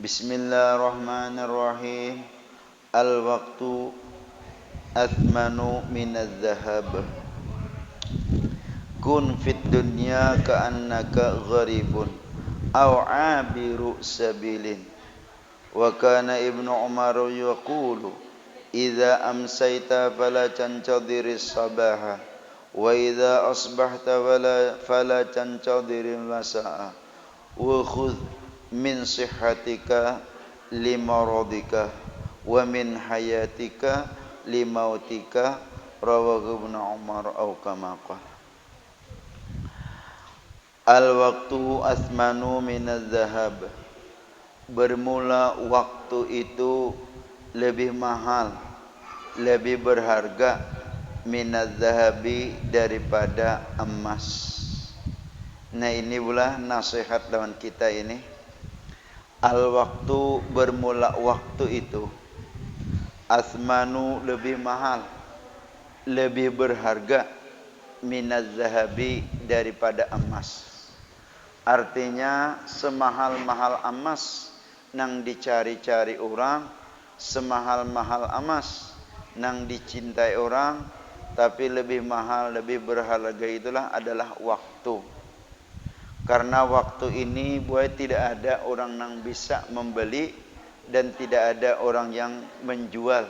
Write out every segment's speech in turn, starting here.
Bismillahirrahmanirrahim. Al-waqtu athmanu minadh-dhahab. Kun fid dunya ka'annaka gharibun aw 'abiru sabilin. Wa kana Ibnu Umar yaqulu idza amsayta fala tancadhiris sabaha wa idza asbahta fala tancadhiril masaa wa khudh min sihhatika limaradika wa min hayatika limautika. Rawahu Ibnu Umar au kama qala. Al-waqtu asmanu minadh-dhahab. Bermula waktu itu lebih mahal, lebih berharga minadh-dhahabi daripada emas. Nah, ini pula nasihat lawan kita ini. Al-waktu bermula waktu itu asmanu lebih mahal, lebih berharga minadh-dhahabi daripada emas. Artinya semahal-mahal emas nang dicari-cari orang, semahal-mahal emas nang dicintai orang, tapi lebih mahal, lebih berharga itulah adalah waktu. Karena waktu ini buat tidak ada orang yang bisa membeli dan tidak ada orang yang menjual.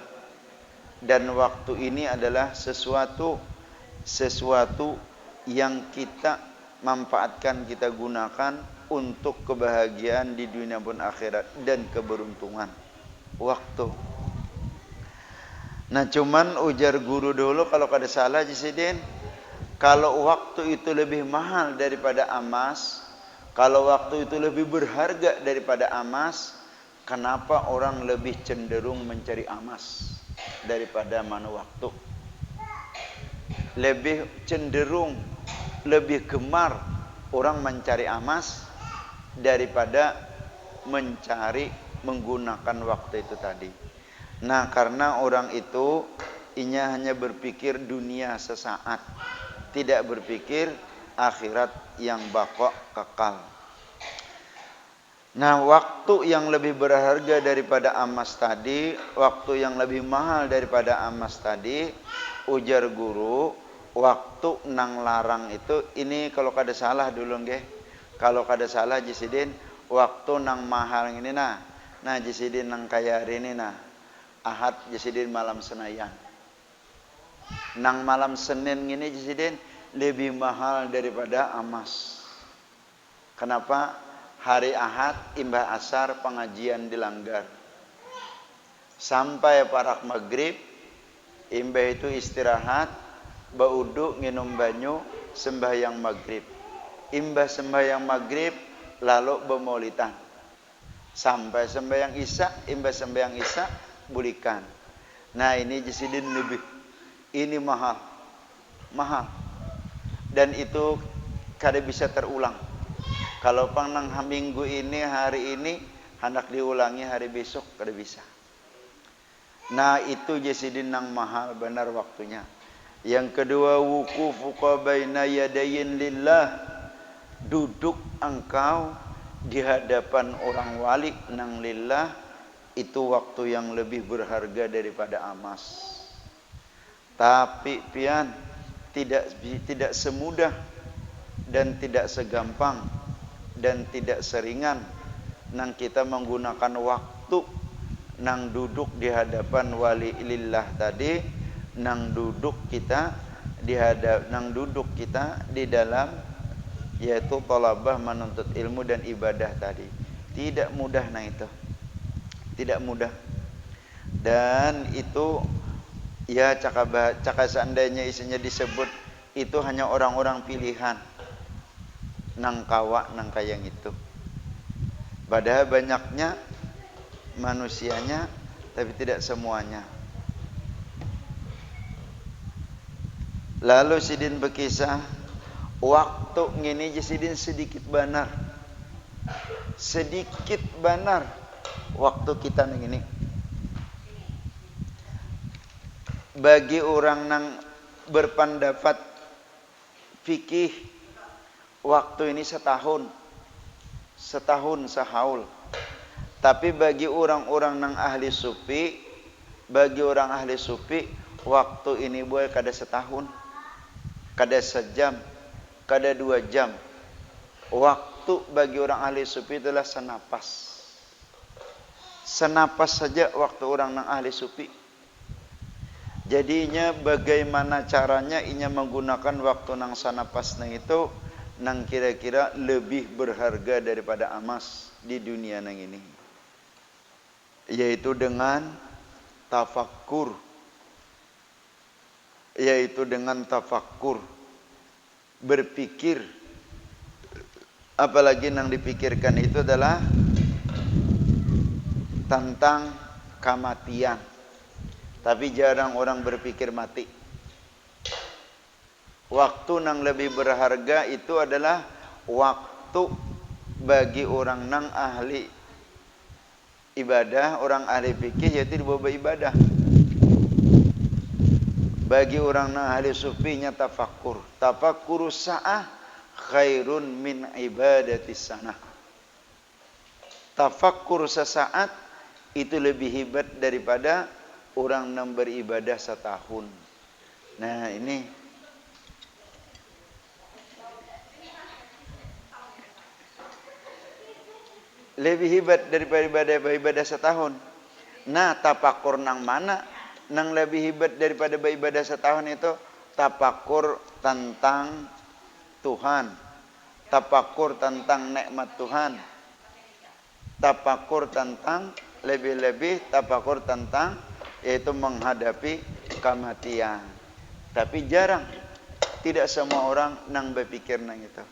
Dan waktu ini adalah sesuatu yang kita manfaatkan, kita gunakan untuk kebahagiaan di dunia pun akhirat dan keberuntungan. Waktu. Nah, cuman ujar guru dulu kalau kada salah Jisidin, kalau waktu itu lebih mahal daripada emas, kalau waktu itu lebih berharga daripada emas, kenapa orang lebih cenderung mencari emas daripada mana waktu? Lebih cenderung, lebih gemar orang mencari emas daripada menggunakan waktu itu tadi. Nah, karena orang itu inya hanya berpikir dunia sesaat, tidak berpikir akhirat yang baqa kekal. Nah, waktu yang lebih berharga daripada emas tadi, waktu yang lebih mahal daripada emas tadi, ujar guru, waktu nang larang itu, ini kalau kada salah dulu nggih. Kalau kada salah Jisidin, waktu nang mahal ini nah Jisidin nang kaya hari ini nah. Ahad Jisidin malam Senayan. Nang malam Senin ini Jisidin lebih mahal daripada emas. Kenapa? Hari Ahad imbah asar pengajian dilanggar. Sampai parak maghrib imbah itu istirahat, baudu nginum banyu, sembahyang maghrib. Imbah sembahyang maghrib lalu bemaulitan. Sampai sembahyang isya, imbah sembahyang isya bulikan. Nah, ini Jisidin lebih. Ini mahal. Dan itu kada bisa terulang. Kalau panang minggu ini, hari ini hendak diulangi hari besok kada bisa. Nah, itu Jisidin nang mahal benar waktunya. Yang kedua, wuqufuka baina yadayin lillah. Duduk engkau di hadapan orang wali nang lillah, itu waktu yang lebih berharga daripada emas. Tapi pian tidak semudah dan tidak segampang dan tidak seringan nang kita menggunakan waktu nang duduk di hadapan wali lillah tadi, nang duduk kita di dalam yaitu talabah menuntut ilmu dan ibadah tadi. Tidak mudah nah itu. Tidak mudah. Dan itu ya cakap seandainya isinya disebut itu hanya orang-orang pilihan nang kawa nang kayang itu. Padahal banyaknya manusianya tapi tidak semuanya. Lalu Sidin berkisah, waktu ngini Sidin sedikit benar waktu kita ngini. Bagi orang nang berpendapat fikih, waktu ini setahun sehaul. Tapi bagi orang-orang nang ahli sufi, bagi orang ahli sufi, waktu ini boy kada setahun, kada sejam, kada 2 jam. Waktu bagi orang ahli sufi adalah senapas. Senapas saja waktu orang nang ahli sufi. Jadinya bagaimana caranya inya menggunakan waktu nang senapas nang itu nang kira-kira lebih berharga daripada emas di dunia nang ini. Yaitu dengan tafakkur. Yaitu dengan tafakkur. Berpikir. Apalagi yang dipikirkan itu adalah tentang kematian. Tapi jarang orang berpikir mati. Waktu yang lebih berharga itu adalah waktu bagi orang nang ahli ibadah, orang ahli fikih yaitu di bawah ibadah. Bagi orang nang ahli sufinya tafakkur. Tafakkuru sa'ah khairun min ibadati sanah. Tafakkur sesaat itu lebih hebat daripada orang yang beribadah setahun. Nah ini lebih hebat daripada beribadah setahun. Nah tafakur nang mana? Nang lebih hebat daripada beribadah setahun itu tafakur tentang Tuhan. Tafakur tentang nikmat Tuhan. Tafakur tentang lebih-lebih tafakur tentang yaitu menghadapi kematian. Tapi jarang, tidak semua orang nang berpikir nang itu.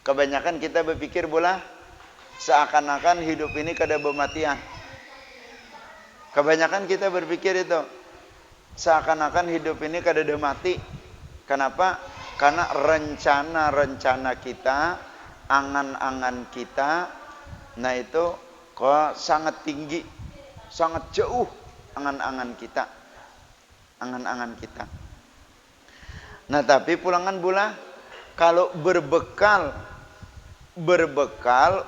Kebanyakan kita berpikir bola seakan-akan hidup ini kada bermatian. Kebanyakan kita berpikir itu seakan-akan hidup ini kada ada mati. Kenapa? Karena rencana-rencana kita, angan-angan kita, nah itu kok sangat tinggi, sangat jauh angan-angan kita. Angan-angan kita. Nah tapi pulangan bola kalau berbekal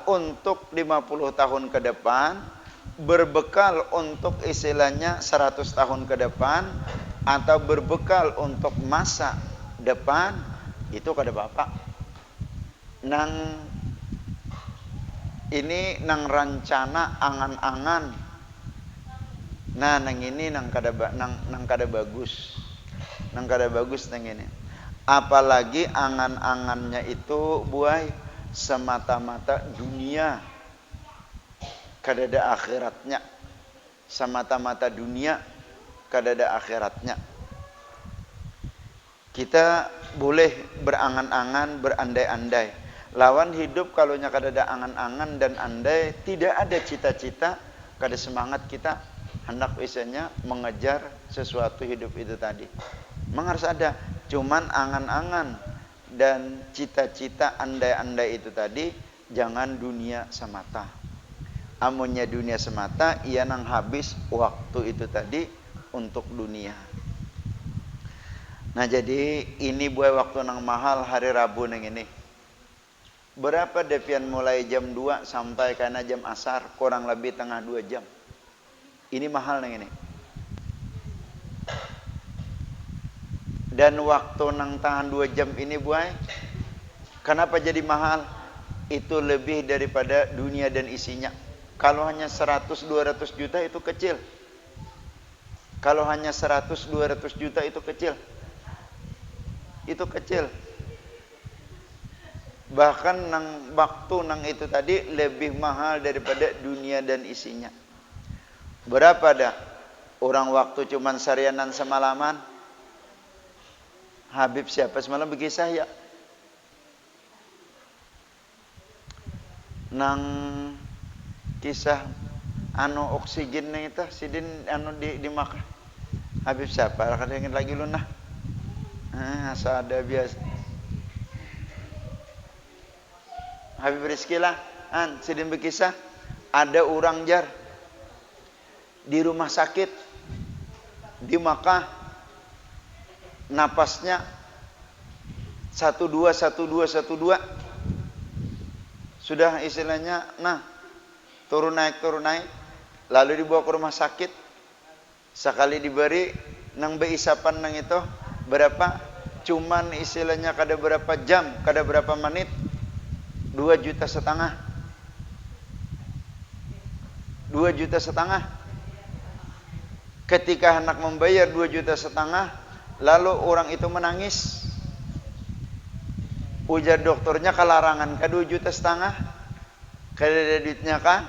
untuk 50 tahun ke depan, berbekal untuk istilahnya 100 tahun ke depan, atau berbekal untuk masa depan, itu kada apa-apa. Nang ini nang rencana angan-angan. Nah nang ini nang kada bagus. Nang kada bagus nang ini. Apalagi angan-angannya itu buai semata-mata dunia, kada ada akhiratnya. Semata-mata dunia, kada ada akhiratnya. Kita boleh berangan-angan, berandai-andai. Lawan hidup kalau nya kada ada angan-angan dan andai, tidak ada cita-cita, kada semangat kita hendak bisanya mengejar sesuatu hidup itu tadi. Memang harus ada, cuman angan-angan dan cita-cita andai-andai itu tadi jangan dunia semata. Amunnya dunia semata, ia nang habis waktu itu tadi untuk dunia. Nah jadi ini buat waktu nang mahal hari Rabu nang ini. Berapa depian mulai jam 2 sampai karena jam asar, kurang lebih tengah 2 jam. Ini mahal nang ini. Dan waktu nang tahan 2 jam ini buai, kenapa jadi mahal? Itu lebih daripada dunia dan isinya. Kalau hanya 100-200 juta itu kecil. Kalau hanya 100-200 juta itu kecil. Itu kecil. Bahkan nang waktu nang itu tadi lebih mahal daripada dunia dan isinya. Berapa dah orang waktu cuman seharianan semalaman? Habib siapa semalam berkisah ya? Nang kisah anu oksigen nih itu sidin anu di Makkah. Habib siapa? Kada ingat lagi lu nah. Asa ada biasa. Habib Rizki lah. Sidin berkisah ada orang jar di rumah sakit di Makkah. Napasnya 12 12 12. Sudah istilahnya nah turun naik, lalu dibawa ke rumah sakit. Sekali diberi nang beisapan nang itu berapa? Cuman istilahnya kada berapa jam, kada berapa menit, 2,5 juta. 2,5 juta. Ketika anak membayar 2,5 juta, lalu orang itu menangis. Ujar dokternya kelarangan ka 2,5 juta. Kada ada duitnya kah?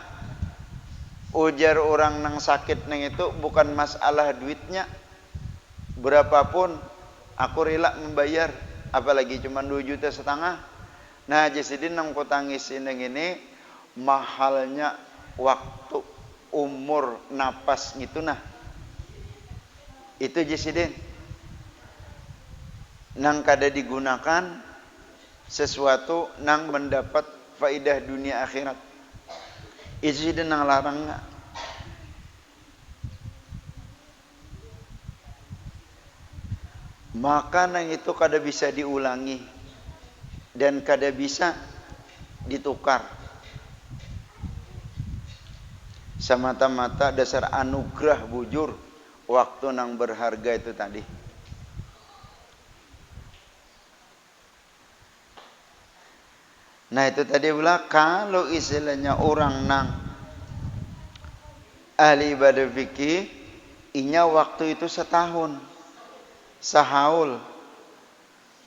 Ujar orang nang sakit nang itu bukan masalah duitnya. Berapapun aku rela membayar, apalagi cuma 2,5 juta. Nah, jadi nang ku tangisin nang ini mahalnya waktu, umur, napas gitu nah. Itu Jisidin nang kada digunakan sesuatu nang mendapat faidah dunia akhirat. Itu Jisidin nang larang enggak. Maka nang itu kada bisa diulangi dan kada bisa ditukar. Semata-mata dasar anugerah bujur waktu nang berharga itu tadi. Nah itu tadi pula kalau istilahnya orang nang ahli ibadah fikih, inya waktu itu setahun, sehaul.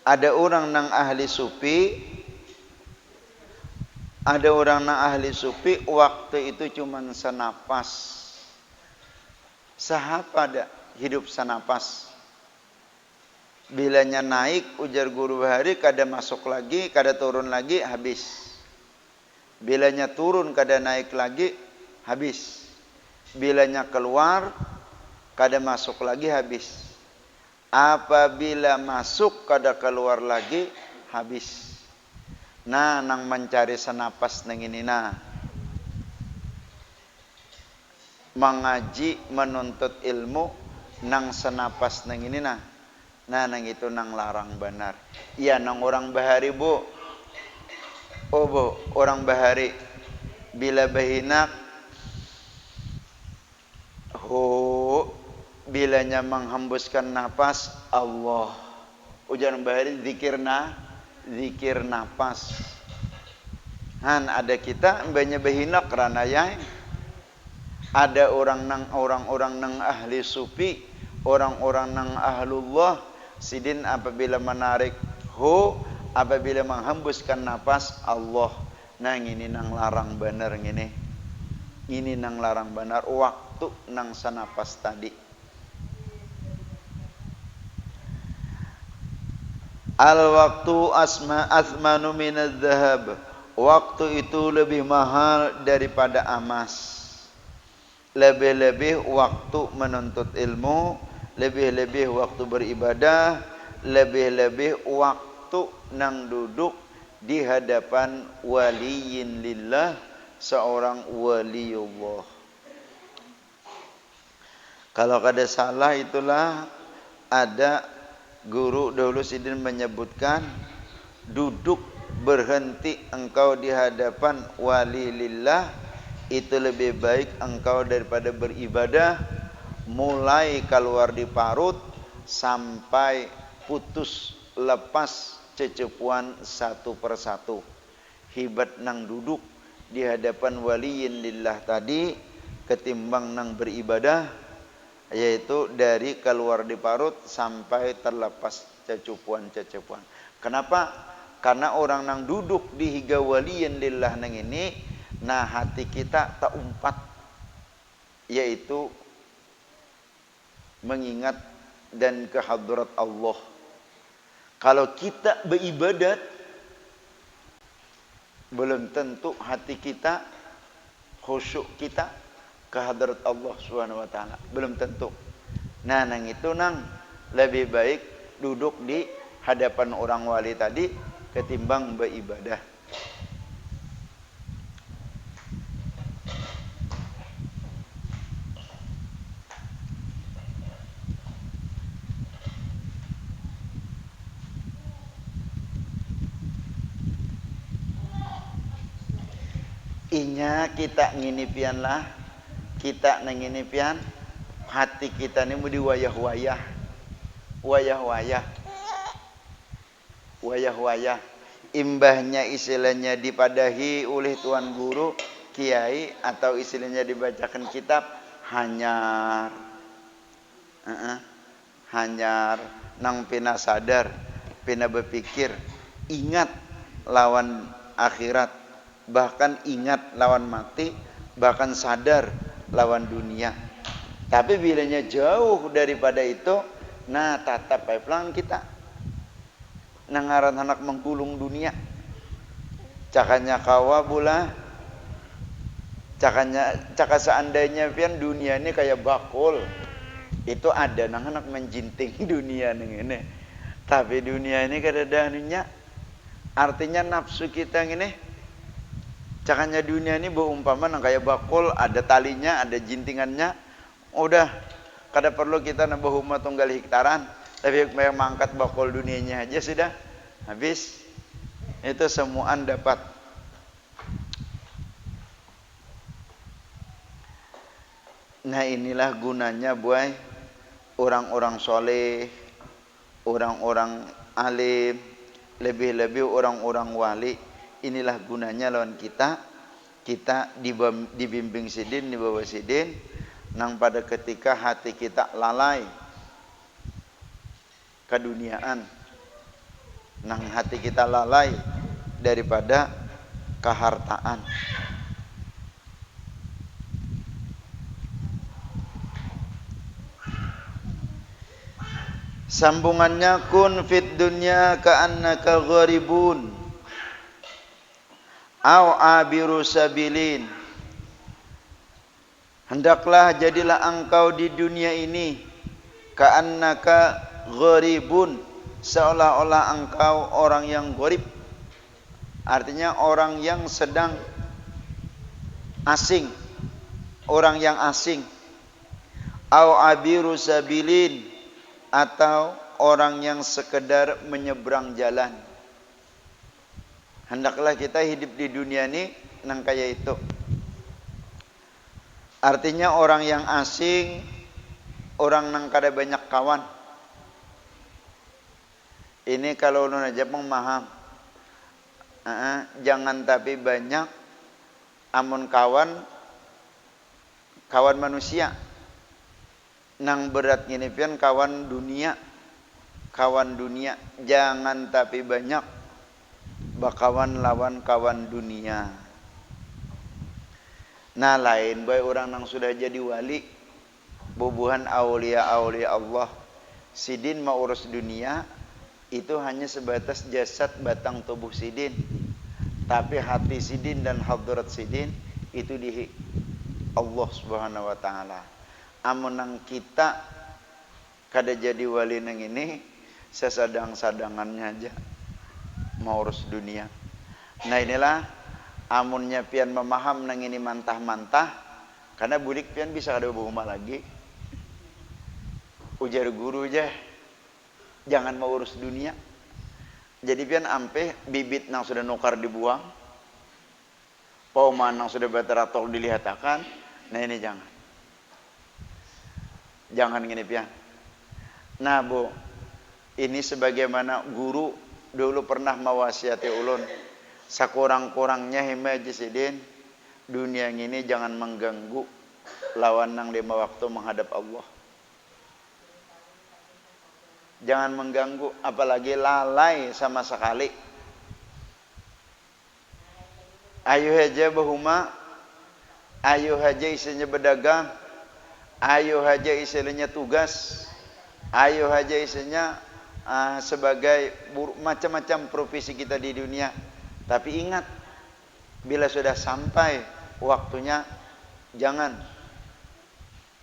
Ada orang nang ahli sufi, waktu itu cuman senapas. Sahapada hidup senapas. Bilanya naik, ujar guru bahari, kada masuk lagi, kada turun lagi, habis. Bilanya turun, kada naik lagi, habis. Bilanya keluar, kada masuk lagi, habis. Apabila masuk, kada keluar lagi, habis. Nah, nang mencari senapas nang ini nah. Mengaji, menuntut ilmu nang senapas nang ini nah. Nah nang itu nang larang benar. Iya nang orang bahari bu. Oh bu, orang bahari bila bahinak bilanya menghembuskan napas Allah. Ujar bahari zikir napas. Han ada kita banyak bahinak kerana ya. Ada orang-orang nang ahli sufi, orang-orang nang ahlullah, sidin apabila menarik apabila menghembuskan napas Allah. Nah ini nang larang benar ngini. Ini nang larang benar waktu nang senapas tadi. Al waktu asmanu minadz zahab. Waktu itu lebih mahal daripada emas. Lebih-lebih waktu menuntut ilmu, lebih-lebih waktu beribadah, lebih-lebih waktu nang duduk di hadapan waliyin lillah, seorang waliullah. Kalau kada salah itulah ada guru dahulu sidin menyebutkan duduk berhenti engkau di hadapan wali lillah itu lebih baik engkau daripada beribadah mulai keluar di parut sampai putus lepas cecepuan satu persatu. Hibat nang duduk di hadapan waliyin lillah tadi ketimbang nang beribadah, yaitu dari keluar di parut sampai terlepas cecepuan. Kenapa? Karena orang nang duduk di higa waliyin lillah nang ini, nah hati kita tak umpat, yaitu mengingat dan ke hadrat Allah. Kalau kita beribadat, belum tentu hati kita, khusyuk kita ke hadrat Allah Subhanahu wa taala, belum tentu. Nah, nang itu nang lebih baik duduk di hadapan orang wali tadi ketimbang beribadah. intinya kita nginipian lah, kita nanginipian hati kita ini mau diwayah-wayah, wayah-wayah, wayah-wayah. Imbahnya istilahnya dipadahi oleh tuan guru, kiai, atau istilahnya dibacakan kitab, hanyar, hanyar, nang pina sadar, pina berpikir, ingat lawan akhirat, bahkan ingat lawan mati, bahkan sadar lawan dunia. Tapi bilanya jauh daripada itu, nah tatap pelan kita nangaran anak mengkulung dunia, cakanya kawa bula, caka seandainya pian dunia ini kayak bakul, itu ada nang anak menjinting dunia ini. Tapi dunia ini kada anunya, artinya nafsu kita ini, cakanya dunia ini berumpama nang kayak bakul, ada talinya, ada jintingannya, udah kada perlu kita nambah rumah tunggal hektaran. Tapi yang mangkat bakul dunianya aja sudah habis. Itu semuaan dapat. Nah inilah gunanya buai orang-orang soleh, orang-orang alim, lebih-lebih orang-orang wali. Inilah gunanya lawan kita dibimbing sidin, dibawa sidin, nang pada ketika hati kita lalai keduniaan, nang hati kita lalai daripada kehartaan. Sambungannya kun fid dunya ka'annaka gharibun au abiru sabilin. Hendaklah jadilah engkau di dunia ini ka'annaka gharibun, seolah-olah engkau orang yang gharib, artinya orang yang sedang asing, orang yang asing. Au abiru sabilin, atau orang yang sekedar menyeberang jalan. Hendaklah kita hidup di dunia ini nang kayak itu. Artinya orang yang asing, orang nang kada banyak kawan. Ini kalau ulun aja memaham, jangan tapi banyak, amun kawan manusia. Nang berat gini pian kawan dunia, jangan tapi banyak, bakawan lawan kawan dunia. Nah lain baik orang nang sudah jadi wali, bubuhan aulia Allah, sidin mau urus dunia, itu hanya sebatas jasad batang tubuh sidin. Tapi hati sidin dan hadrat sidin itu di Allah Subhanahu wa taala. Amun nang kita kada jadi wali nang ini, sesadang-sadangannya aja mau urus dunia. Nah inilah amunnya pian memaham nang ini mantah-mantah, karena budik pian bisa kada berumah lagi. Ujar guru aja, jangan mau urus dunia. Jadi pian ampe bibit nang sudah nukar dibuang, pauman nang sudah bataratol dilihatakan. Nah ini jangan gini pian. Nah bu, ini sebagaimana guru dulu pernah mawasiati ulun, sakurang-kurangnya himaji sidin, dunia ini jangan mengganggu lawan nang 5 waktu menghadap Allah. Jangan mengganggu, apalagi lalai sama sekali. Ayo aja bahuma, ayo aja isinya berdagang, ayo aja istilahnya tugas, ayo aja isinya sebagai macam-macam profesi kita di dunia. Tapi ingat, bila sudah sampai waktunya, jangan.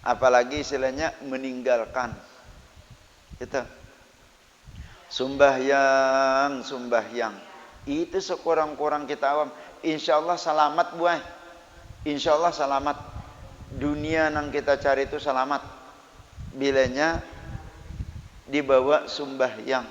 Apalagi istilahnya meninggalkan. Itu. Sumbahyang. Itu sekurang-kurang kita awam. Insya Allah selamat buai. Insya Allah selamat. Dunia yang kita cari itu selamat. Bilanya dibawa sumbahyang.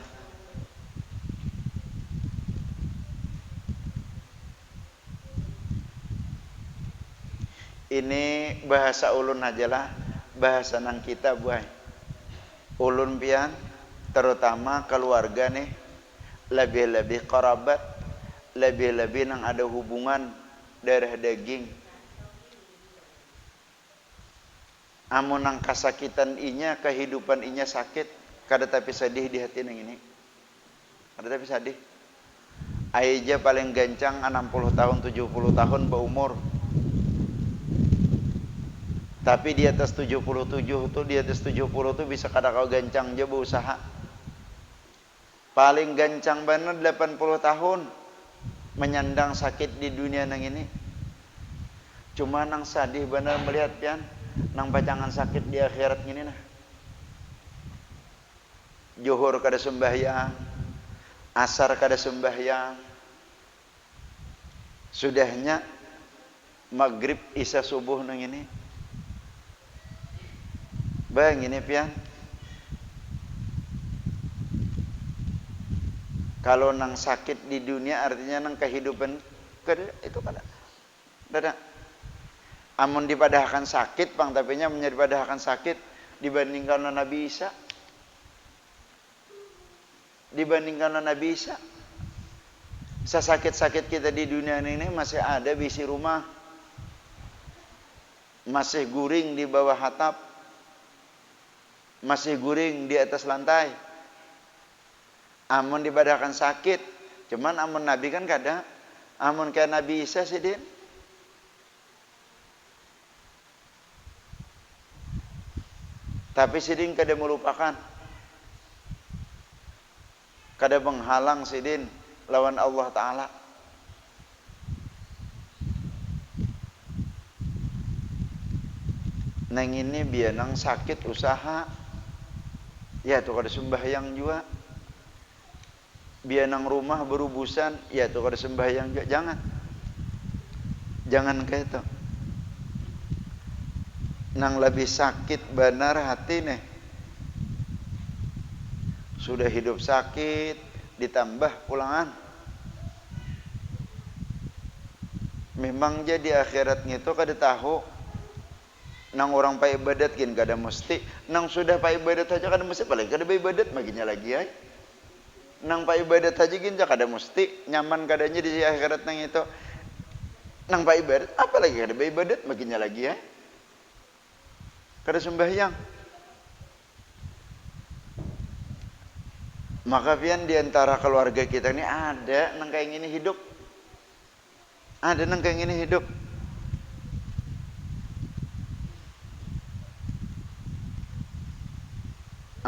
Ini bahasa ulun ajalah, bahasa nang kita buai. Ulun pian, terutama keluarga nih, lebih-lebih kerabat, lebih-lebih nang ada hubungan darah daging. Amun nang kasakitan inya, kehidupan inya sakit, kada tapi sedih di hati nang ini. Kada tapi sedih. Aja paling gancang 60 tahun, 70 tahun berumur. Tapi di atas 77 tuh, di atas 70 tuh bisa kada kau gancang aja berusaha. Paling gancang bener 80 tahun menyandang sakit di dunia nang ini. Cuma nang sadih bener melihat pian, nang pacangan sakit di akhirat gini nah. Zuhur kada sembahyang, asar kada sembahyang. Sudahnya maghrib isya subuh nang ini. Bang ini pian. Kalau nang sakit di dunia artinya nang kehidupan itu kada. Kada. Amun dipadahkan sakit pang tapinya menjadi padahkan sakit dibandingkan Nabi Isa. Dibandingkan Nabi Isa. Sesakit-sakit kita di dunia ini masih ada bisi rumah. Masih guring di bawah hatap. Masih guring di atas lantai. Amun dipadahkan sakit. Cuman amun Nabi kan kada. Amun kayak Nabi Isa sih din. Tapi sidin kada melupakan. Kada menghalang sidin lawan Allah Ta'ala. Nang ini bianang sakit usaha. Ya tuh kada sembahyang juga. Bianang rumah berubusan. Ya tuh kada sembahyang juga. Jangan. Jangan kayak itu. Nang lebih sakit benar hati nih. Sudah hidup sakit, ditambah pulangan. Memang jadi akhiratnya itu kada tahu. Nang orang pa ibadat gin kada mesti. Nang sudah pa ibadat aja kada mesti, paling kada ibadat maginya lagi ay. Nang pa ibadat aja gin kada mesti, nyaman kadanya di akhirat nang itu. Nang pa ibadat, apalagi kada ibadat maginya lagi ay. Kada sembahyang. Maka pian di antara keluarga kita ini ada nang kayak gini hidup. Ada nang kayak gini hidup.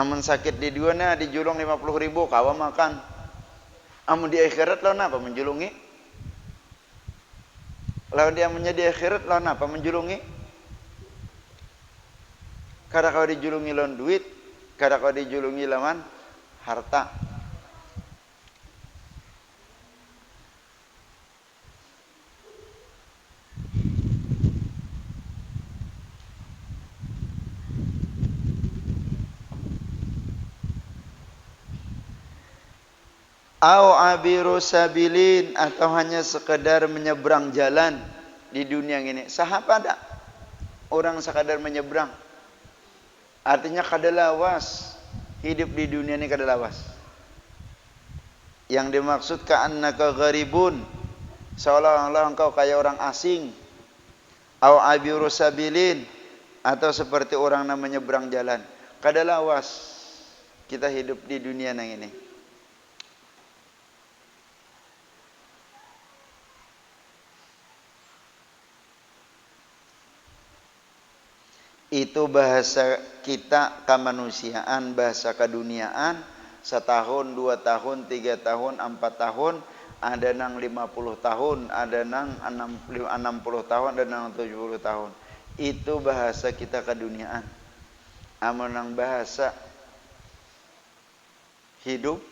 Amun sakit di dunia dijulung 50.000 kawa makan. Amun di akhirat lawan apa menjulungi? Lawan dia menjadi akhirat lawan apa menjulungi? Kada kau dijulungi lawan duit, kada kau dijulungi lawan harta. Au abiru sabilin, atau hanya sekedar menyeberang jalan di dunia ini. Sahapa ada orang sekadar menyeberang. Artinya kada lawas. Hidup di dunia ini kada lawas. Yang dimaksud ka'annaka gharibun, seolah-olah engkau kayak orang asing. Au abiru sabilin, atau seperti orang namanya menyeberang jalan. Kada lawas kita hidup di dunia nang ini. Itu bahasa kita kemanusiaan, bahasa keduniaan. Setahun, 2 tahun, 3 tahun, 4 tahun. Ada nang 50 tahun, ada nang 60 tahun, ada nang 70 tahun. Itu bahasa kita keduniaan. Amun nang bahasa hidup,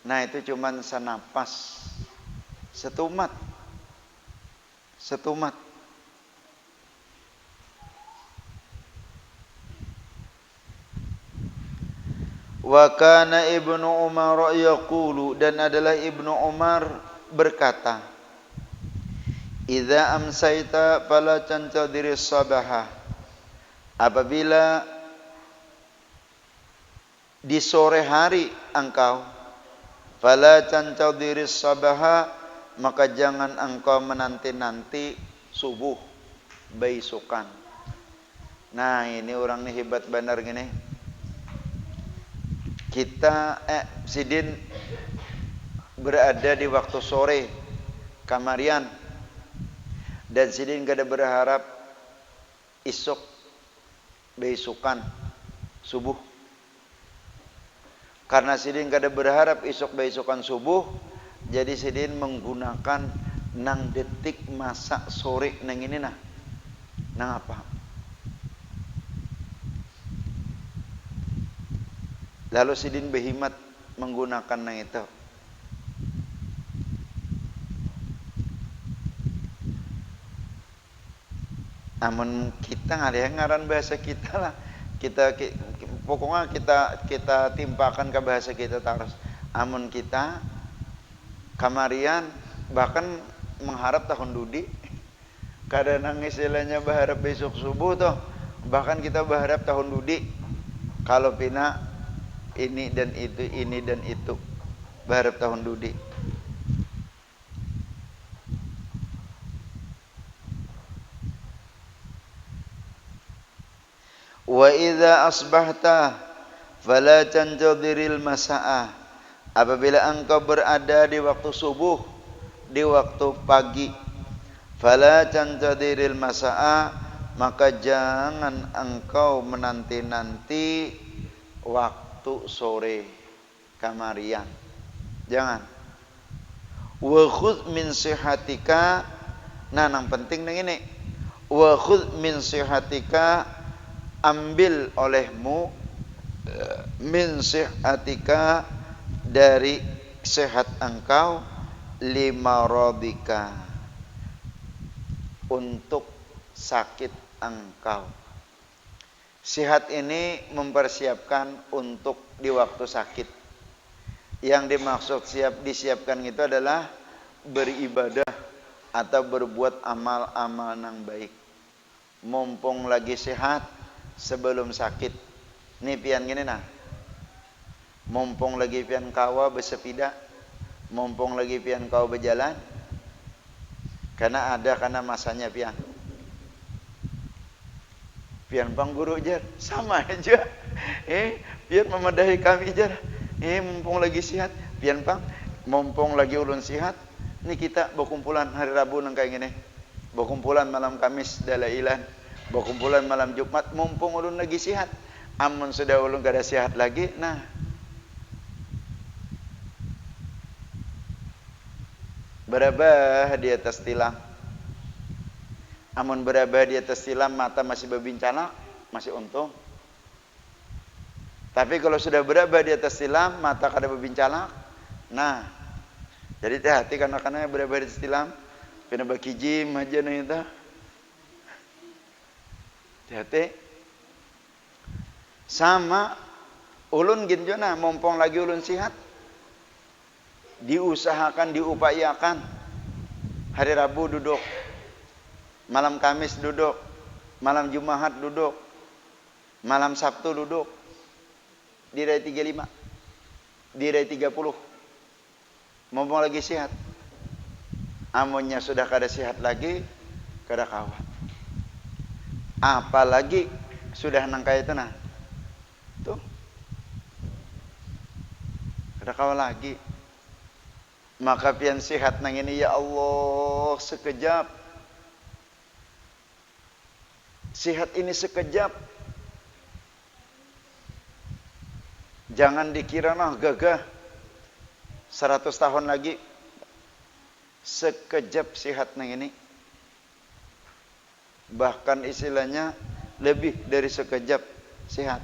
nah itu cuman senapas, setumat. Wa kana Ibnu Umar yaqulu, dan adalah Ibnu Umar berkata, Idza amsaita fala tantadhiris sabaha. Apabila di sore hari engkau, fala tantadhiris sabaha, maka jangan engkau menanti-nanti subuh beisukan. Nah, ini orang nih hebat benar gini. Kita sidin berada di waktu sore kamarian, dan sidin kada berharap isuk beisukan subuh. Karena sidin kada berharap isuk beisukan subuh, jadi sidin menggunakan nang detik masa sore nang ini nang apa? Lalu sidin behimat menggunakan nang itu. Namun kita ngaran bahasa kita lah. Pokoknya kita timpakan ke bahasa kita terus. Amun kita kamarian bahkan mengharap tahun dudi. Kadang istilahnya berharap besok subuh tuh. Bahkan kita berharap tahun dudi. Kalau pina ini dan itu. Berharap tahun dudi. Wa idza asbahta fala tantadhiril masa'a. Apabila engkau berada di waktu subuh, di waktu pagi, fala tantadhiril masa'a, maka jangan engkau menanti-nanti waktu sore kamarian. Jangan. Wa khudh min sihatika. Nah, yang penting nang ini. Wa khudh min sihatika, ambil olehmu min sihatika, dari sehat engkau, lima radika, untuk sakit engkau. Sihat ini mempersiapkan untuk di waktu sakit. Yang dimaksud disiapkan itu adalah beribadah atau berbuat amal-amal yang baik. Mumpung lagi sehat sebelum sakit. Nih pian gini nah. Mumpung lagi pian kawa bersepeda, mumpung lagi pian kau berjalan. Karena masanya pian. Pian bang guru jar, sama aja. Pian memadahi kami jar. Mumpung lagi sehat, pian bang, mumpung lagi ulun sehat. Nih kita berkumpulan hari Rabu nang kayak gini. Berkumpulan malam Kamis dalailan. Berkumpulan malam Jumat, mumpung ulun lagi sehat. Amun sudah ulun kada sehat lagi, nah berabah di atas tilam. Amun berabah di atas tilam, mata masih berbincang, masih untung. Tapi kalau sudah berabah di atas tilam, mata kada berbincang, nah jadi hati-hati karena berabah di atas tilam, kena bakijim aja nih itu. Hati-hati. Sama ulun ginjona, mumpung lagi ulun sehat, diusahakan, diupayakan. Hari Rabu duduk, malam Kamis duduk, malam Jumat duduk, malam Sabtu duduk, di rai 35, di rai 30. Mumpung lagi sehat. Amunnya sudah kada sehat lagi, kada kawat. Apalagi sudah nangka itu nah. Tuh. Kada kawat lagi. Maka pian sehat nang ini, ya Allah, sekejap. Sehat ini sekejap. Jangan dikira gagah 100 tahun lagi. Sekejap sehat nang ini. Bahkan istilahnya lebih dari sekejap sehat.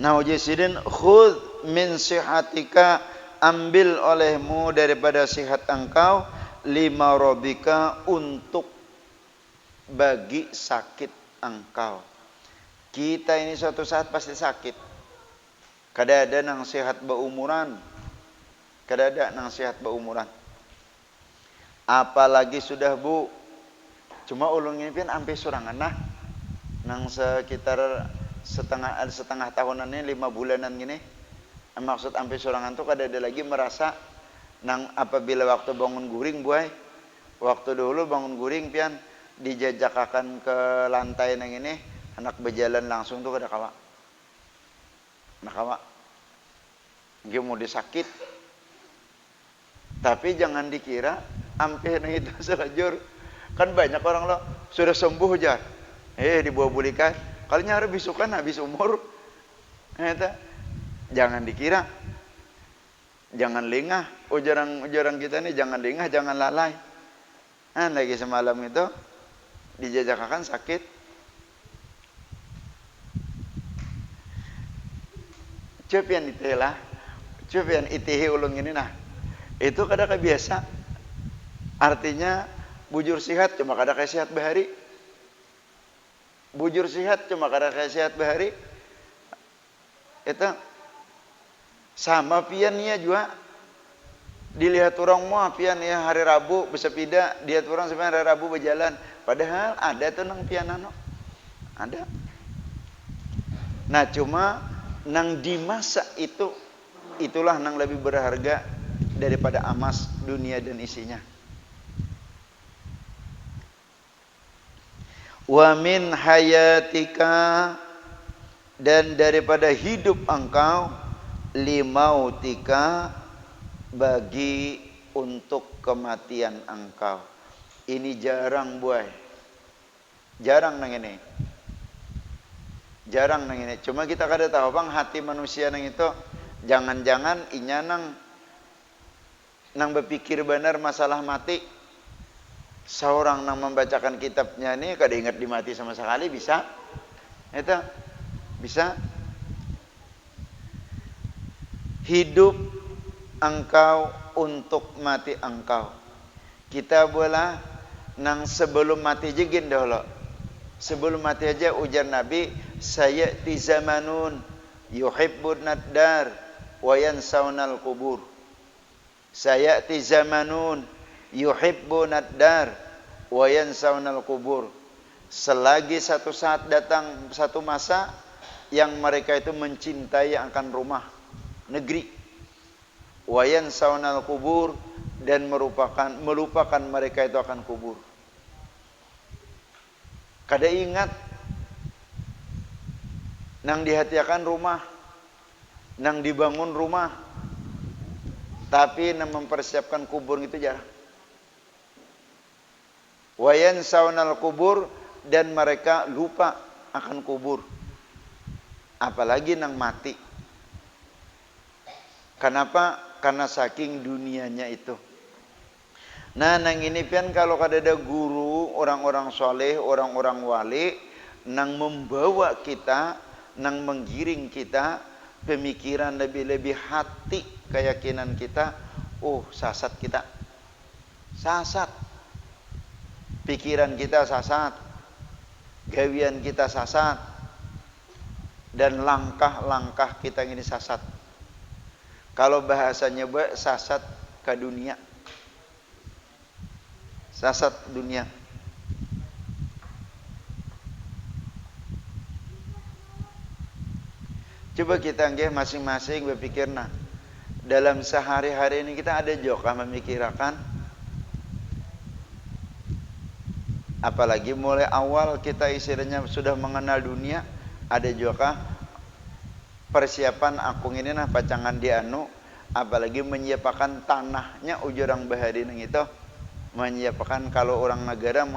Nah, ujisidin khudh min sihatika, ambil olehmu daripada sihat engkau, lima robika, untuk bagi sakit engkau. Kita ini suatu saat pasti sakit. Kada ada nang sehat berumuran. Kada ada nang sehat berumuran. apalagi sudah Bu. Cuma ulun ini pian ampe sorangan nah nang sekitar setengah tahunannya 5 bulanan gini. Maksud ampe sorangan tuh kada ada lagi merasa nang apabila waktu bangun guring buai. Waktu dulu bangun guring pian dijajakakan ke lantai nang ini, anak berjalan langsung tuh kada kawa. Nah kawa. Dia mau disakit. Tapi jangan dikira ampe nang itu selajur. Kan banyak orang lo sudah sembuh aja. Dibawa bulikan. Kalau nyari bisukan habis umur. Eta jangan dikira. Jangan lengah. Ujaran kita nih jangan lengah, jangan lalai. Lagi semalam itu dijajakakan sakit. Copian itulah. Copian itihi ulung ini nah. Itu kada kebiasa. Artinya bujur sihat cuma kada kayak sihat bahari. Bujur sihat cuma kada kayak sihat bahari. Itu sama piannya juga. Dilihat orang mau pian ya hari Rabu bersepeda, dia orang sebenarnya hari Rabu berjalan. Padahal ada tuh nang pianano. Ada. Nah cuma nang di masa itu itulah nang lebih berharga daripada emas dunia dan isinya. Wa min hayatika, dan daripada hidup engkau, limautika, bagi untuk kematian engkau. Ini jarang buai. Jarang nang ini. Jarang nang ini. Cuma kita kada tahu bang hati manusia nang itu. Jangan-jangan inya nang berpikir benar masalah mati. Seorang nang membacakan kitabnya ini kada ingat dimati sama sekali bisa. Itu bisa. Hidup engkau untuk mati engkau. Kita boleh nang sebelum mati jegin dahulu. Sebelum mati aja ujar Nabi, sayati zamanun yuhibbun naddar wa yansawnal kubur. Sayati zamanun yuhibbun naddar wa yansawnal kubur. Selagi satu saat datang satu masa yang mereka itu mencintai akan rumah, negeri. Wayan saunal kubur, dan melupakan mereka itu akan kubur. Kada ingat nang dihatiakan rumah, nang dibangun rumah, tapi nang mempersiapkan kubur itu jarang. Wayan saunal kubur, dan mereka lupa akan kubur. Apalagi nang mati. Kenapa? Karena saking dunianya itu. Nah nang ini pian kalau kada ada guru, orang-orang soleh, orang-orang wali, nang membawa kita, nang menggiring kita, pemikiran lebih-lebih hati, keyakinan kita, sasat kita. Sasat. Pikiran kita sasat. Gawian kita sasat. Dan langkah-langkah kita ini sasat. Kalau bahasanya sasat ke dunia. Sasat dunia. Coba kita masing-masing berpikir dalam sehari-hari ini kita ada juga memikirkan, apalagi mulai awal kita istilahnya sudah mengenal dunia, ada juga persiapan akung ini pacangan di anu, apalagi menyiapkan tanahnya ujurang bahari nang itu, menyiapkan kalau orang negara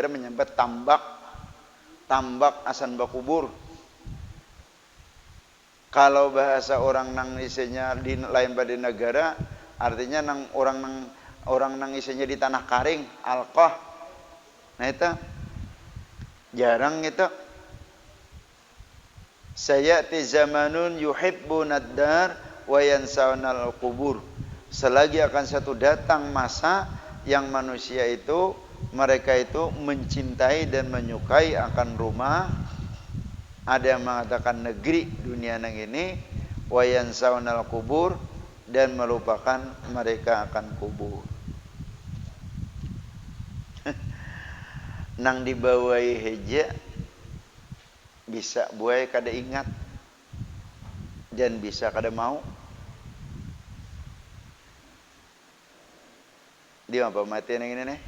menyebut tambak asan bakubur. Kalau bahasa orang nang isinya di lain pada negara, artinya orang nang isinya di tanah karing, alqah. Nah itu jarang itu. Sayati zamanun yuhibbun ad-dar wa yansawnal qubur. Selagi akan satu datang masa yang manusia itu, mereka itu mencintai dan menyukai akan rumah. Ada yang mengatakan negeri dunia nang ini, wa yansawnal qubur, dan melupakan mereka akan kubur. nang dibawai heja bisa buai kada ingat dan bisa kada mau. Dia apa mati yang ini nih?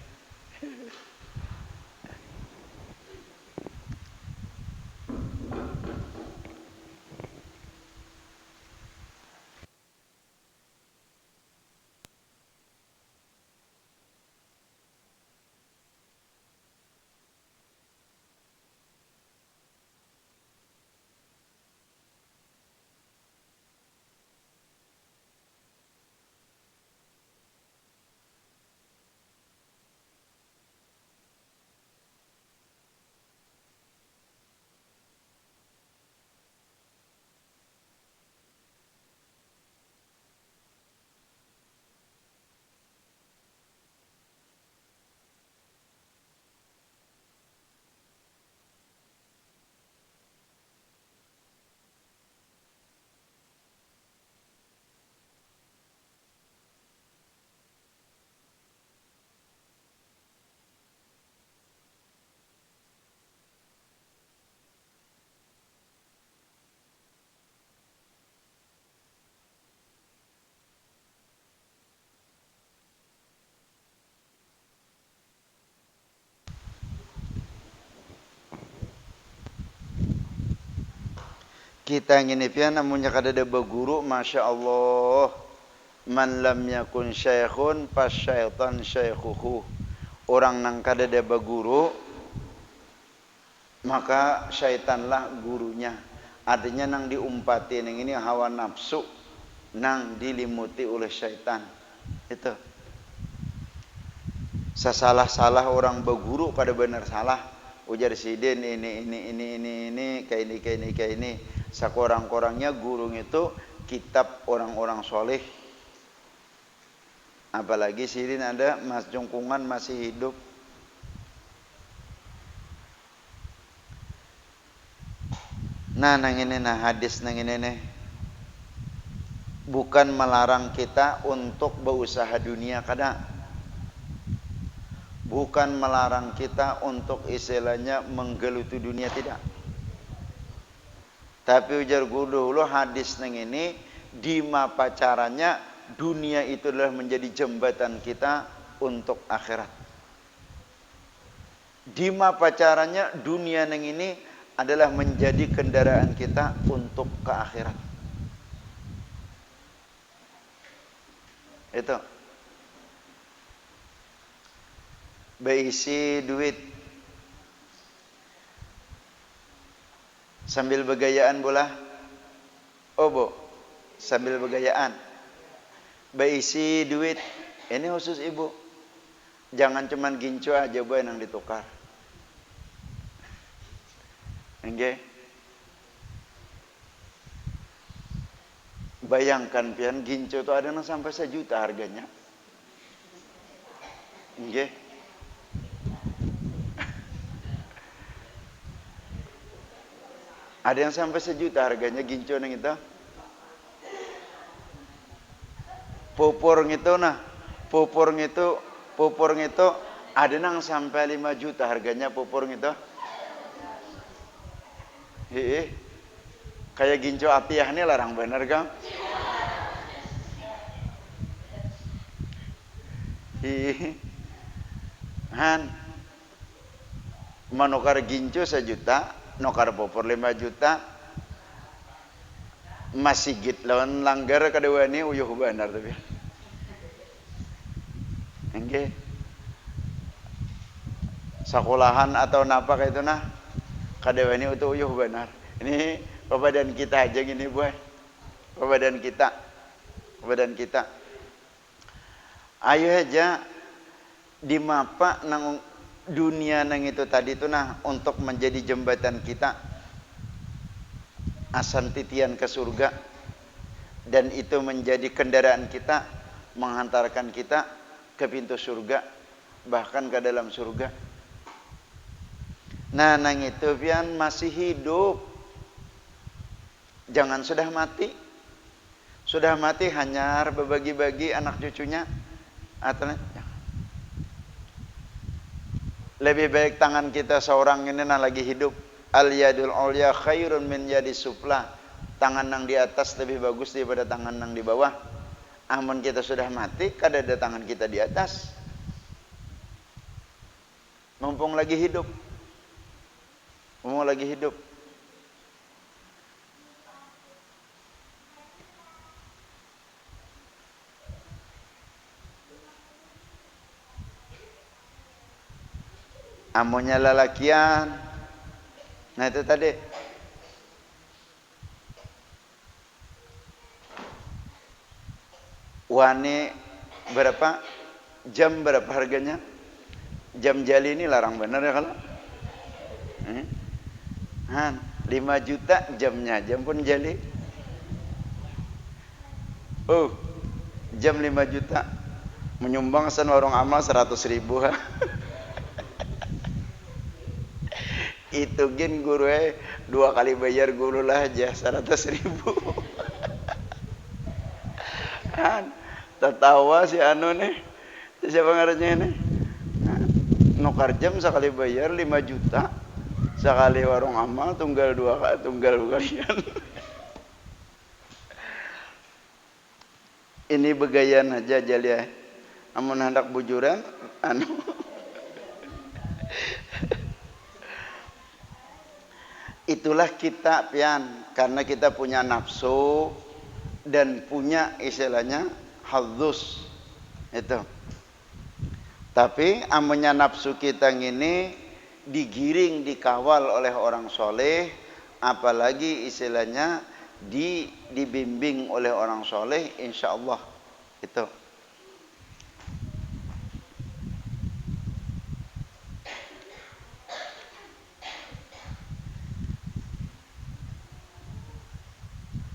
Kita ngini pian namunnya kada ada baguru, masya Allah. Man lam yakun syekhun pas syaitan syekhuhu. Orang nang kada ada baguru, maka syaitanlah gurunya. Artinya nang diumpati nang ini hawa nafsu, nang dilimuti oleh syaitan. Itu. Sasalah-salah orang baguru kada benar salah. Ujar sidin ini kayak ini. Sakorang-korangnya guru itu kitab orang-orang soleh. Apalagi sidin ada Mas Jungkungan masih hidup. Nah hadis nang ini nih. Bukan melarang kita untuk berusaha dunia kada. Bukan melarang kita untuk istilahnya menggeluti dunia, tidak. Tapi ujar guru dulu hadis nang ini di mapa caranya dunia itu adalah menjadi jembatan kita untuk akhirat. Di mapa caranya dunia nang ini adalah menjadi kendaraan kita untuk ke akhirat. Itu. Beisi duit sambil begayaan bola. Oh bo, sambil begayaan. Beisi duit. Ini khusus ibu. Jangan cuman gincu aja boy yang ditukar. Oke. Bayangkan pian gincu itu ada yang sampai 1 juta harganya. Oke. Ada yang sampai 1 juta harganya gincu nang itu. Pupur gitu nah. Pupur gitu ada nang sampai 5 juta harganya pupur gitu. Kayak gincu apiah nih larang bener kan? Han manukar gincu 1 juta, nukar popor 5 juta, masih git lawan langgar kedua ini uyuh benar tapi. Oke. Sekolahan atau napa kayak itu nah, kedua ini itu uyuh benar. Ini badan kita aja gini boy, badan kita. Ayo aja di mapa nang dunia nang itu tadi itu nah untuk menjadi jembatan kita asan titian ke surga, dan itu menjadi kendaraan kita menghantarkan kita ke pintu surga, bahkan ke dalam surga. Nah nang itu pian masih hidup, jangan sudah mati hanyar berbagi-bagi anak cucunya atau Lebih baik tangan kita seorang ini nah lagi hidup. Al yadul ulya khairun min yadis sufla. Tangan yang di atas lebih bagus daripada tangan yang di bawah. Amun kita sudah mati, kada ada tangan kita di atas. Mumpung lagi hidup. Mumpung lagi hidup. Amunnya lalakian. Nah itu tadi. Wani berapa? Jam berapa harganya? Jam jali ini larang bener ya kalau? 5 juta jamnya, jam pun jali. Oh, jam 5 juta. Menyumbang sen warung amal 100.000. Itu gin guru 2 kali bayar guru lah aja 100.000. Tertawa si anu nih. Siapa ngarannya nih? Nukar jam sekali bayar 5 juta. Sekali warung amal tunggal kalian. Ini begayan aja jali. Amun hendak bujuran anu. Itulah kita pian, karena kita punya nafsu dan punya istilahnya hadzus itu. Tapi amunnya nafsu kita ini digiring, dikawal oleh orang soleh, apalagi istilahnya dibimbing oleh orang soleh, insya Allah itu.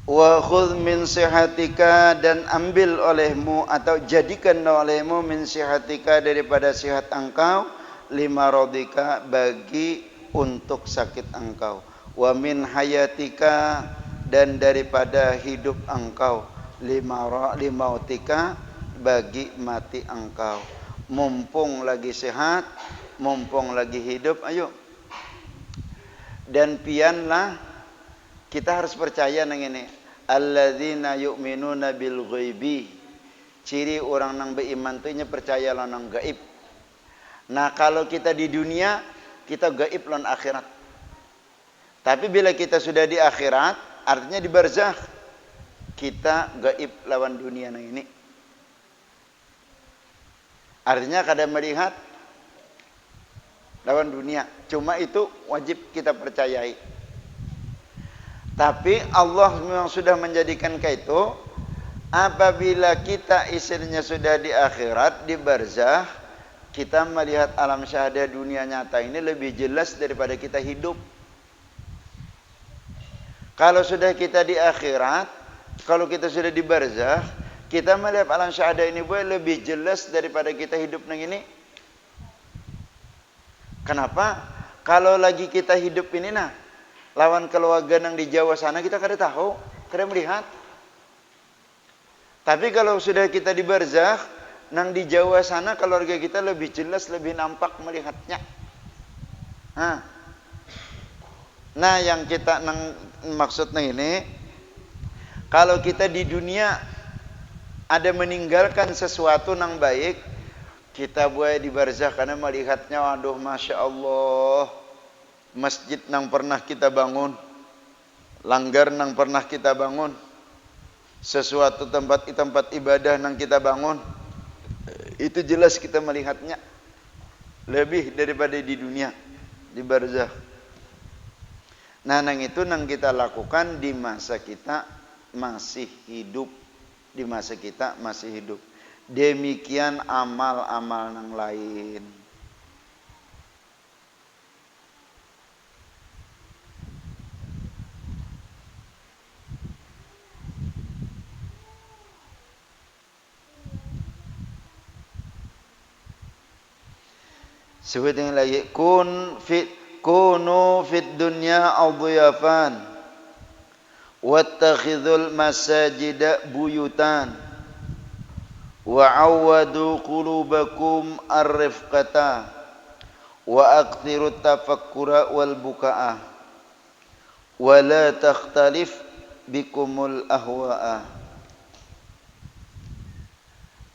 Wa khudh min sihatika, dan ambil olehmu atau jadikan olehmu min sihatika daripada sihat engkau, lima radika bagi untuk sakit engkau, wa min hayatika, dan daripada hidup engkau, limautika bagi mati engkau. Mumpung lagi sehat, mumpung lagi hidup, ayo. Dan pianlah kita harus percaya nang ini. Alladzina yu'minuna bil ghaibi. Ciri orang nang beriman tu nya percaya nang gaib. Nah, kalau kita di dunia, kita gaib lawan akhirat. Tapi bila kita sudah di akhirat, artinya di barzakh, kita gaib lawan dunia nang ini. Artinya kada melihat lawan dunia. Cuma itu wajib kita percayai. Tapi Allah memang sudah menjadikan itu, apabila kita istilahnya sudah di akhirat, di barzakh, kita melihat alam syahadah dunia nyata ini lebih jelas daripada kita hidup. Kalau sudah kita di akhirat, kalau kita sudah di barzakh, kita melihat alam syahadah ini lebih jelas daripada kita hidup nang ini. Kenapa? Kalau lagi kita hidup ini lawan keluarga nang di Jawa sana kita kada tahu, kada melihat. Tapi kalau sudah kita di barzakh, nang di Jawa sana keluarga kita lebih jelas, lebih nampak melihatnya. Nah, yang kita nang maksud nang ini, kalau kita di dunia ada meninggalkan sesuatu nang baik, kita buat di barzakh karena melihatnya, aduh masya Allah. Masjid nang pernah kita bangun, langgar nang pernah kita bangun, sesuatu tempat ibadah nang kita bangun, itu jelas kita melihatnya lebih daripada di dunia, di barzakh. Nah, nang itu nang kita lakukan di masa kita masih hidup, di masa kita masih hidup. Demikian amal-amal nang lain. Sebutin lagi, kunu fit dunya adhiyafan wattakhidhul masajida buyutan wa awwadu qulubakum ar-rifqata wa aqtirut tafakkura wal bukaa wa la takhtalif bikumul ahwaa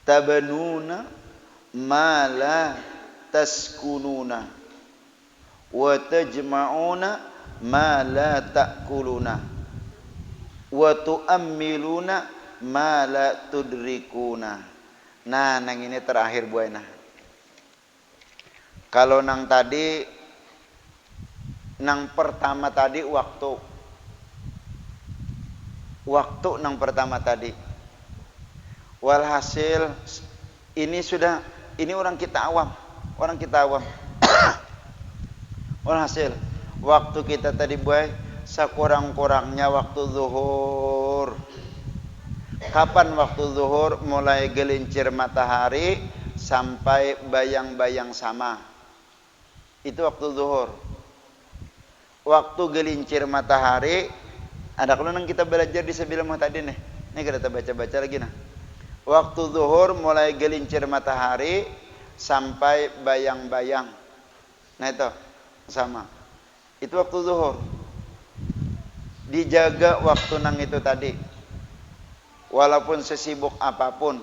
tabanuna ma la taskununa wa tajma'una ma la ta'kuluna wa tu'ammiluna ma la tudrikuna. Nah, nang ini terakhir buena. Kalau nang tadi, nang pertama tadi waktu nang pertama tadi. Walhasil ini orang kita awam. Walhasil waktu kita tadi buai sakurang-kurangnya waktu zuhur. Kapan waktu zuhur? Mulai gelincir matahari sampai bayang-bayang sama. Itu waktu zuhur. Waktu gelincir matahari, ada kalau nang kita belajar di sebelum tadi nih. Ini kita baca-baca lagi nah. Waktu zuhur mulai gelincir matahari sampai bayang-bayang. Nah itu sama. Itu waktu zuhur. Dijaga waktu nang itu tadi. Walaupun sesibuk apapun.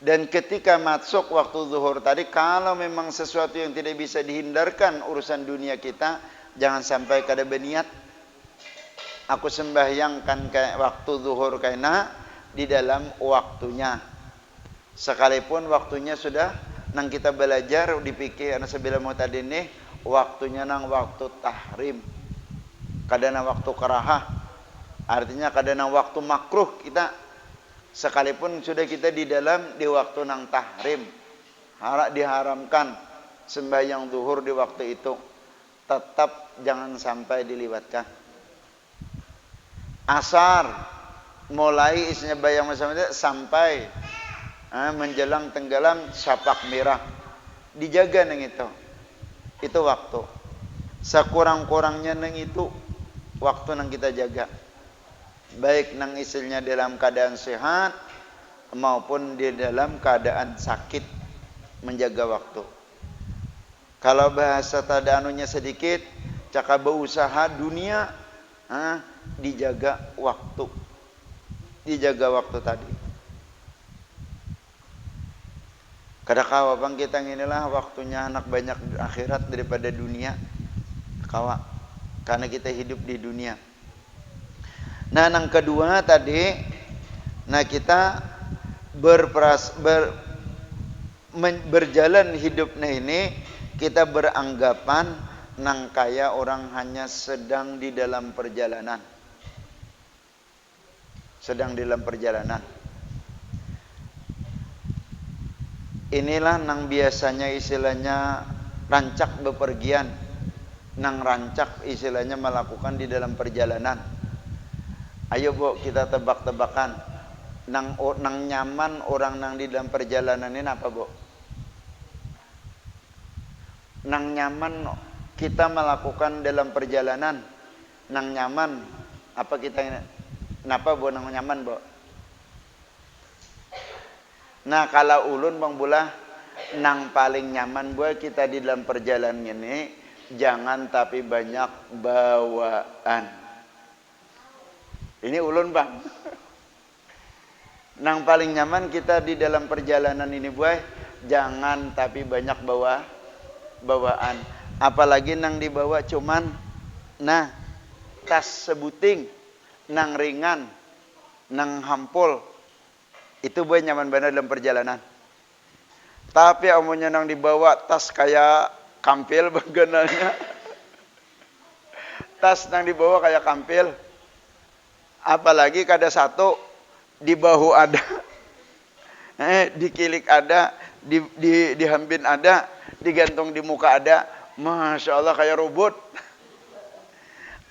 Dan ketika masuk waktu zuhur tadi, kalau memang sesuatu yang tidak bisa dihindarkan urusan dunia kita, jangan sampai kada berniat. Aku sembahyangkan kayak waktu zuhur kaina di dalam waktunya. Sekalipun waktunya sudah nang kita belajar dipikir ana sebelum tadi nih waktunya nang waktu tahrim. Kadana waktu karahah. Artinya kadana waktu makruh kita. Sekalipun sudah kita di waktu nang tahrim, diharamkan sembahyang zuhur di waktu itu, tetap jangan sampai diliwatkan. Asar mulai isinya bayang sampai menjelang tenggelam syapak merah, dijaga neng itu waktu. Sekurang-kurangnya neng itu waktu nang kita jaga. Baik nang isilnya dalam keadaan sehat maupun di dalam keadaan sakit, menjaga waktu. Kalau bahasa tada anunya sedikit, caka berusaha dunia dijaga waktu. Dijaga waktu tadi. Kada kawa bang kita inilah waktunya anak banyak akhirat daripada dunia. Kawa. Karena kita hidup di dunia. Nah, yang kedua tadi, nah kita berjalan hidupnya ini, kita beranggapan nang kaya orang hanya sedang di dalam perjalanan. Sedang di dalam perjalanan. Inilah nang biasanya istilahnya rancak bepergian. Nang rancak istilahnya melakukan di dalam perjalanan. Ayo bu, kita tebak-tebakan. Nang nyaman orang nang di dalam perjalanan ini apa bu? Nang nyaman kita melakukan dalam perjalanan. Nang nyaman apa kita ini? Kenapa bu nang nyaman bu? Nah kalau ulun bang Bula, nang paling nyaman bu kita di dalam perjalanan ini jangan tapi banyak bawaan. Ini ulun bang. Nang paling nyaman kita di dalam perjalanan ini buai, jangan tapi banyak bawaan. Apalagi nang dibawa cuman tas sebuting, nang ringan, nang hampul. Itu buai nyaman benar dalam perjalanan. Tapi amunnya nang dibawa tas kayak kampil bagananya. Tas nang dibawa kayak kampil. Apalagi kada satu di bahu ada, di kilik ada, di hambin ada, digantung di muka ada, masya Allah kayak robot.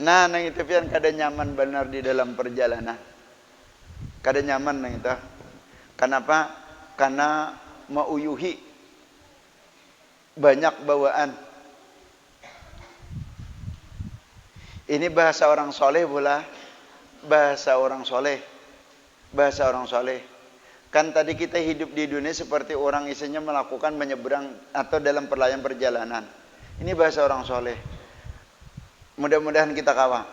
Nah, nang itu pian kada nyaman benar di dalam perjalanan, kada nyaman nang itu. Kenapa? Karena mauyuhi banyak bawaan. Ini bahasa orang soleh pula. Bahasa orang soleh. Kan tadi kita hidup di dunia seperti orang isinya melakukan menyeberang atau dalam perjalanan. Ini bahasa orang soleh. Mudah-mudahan kita kawa.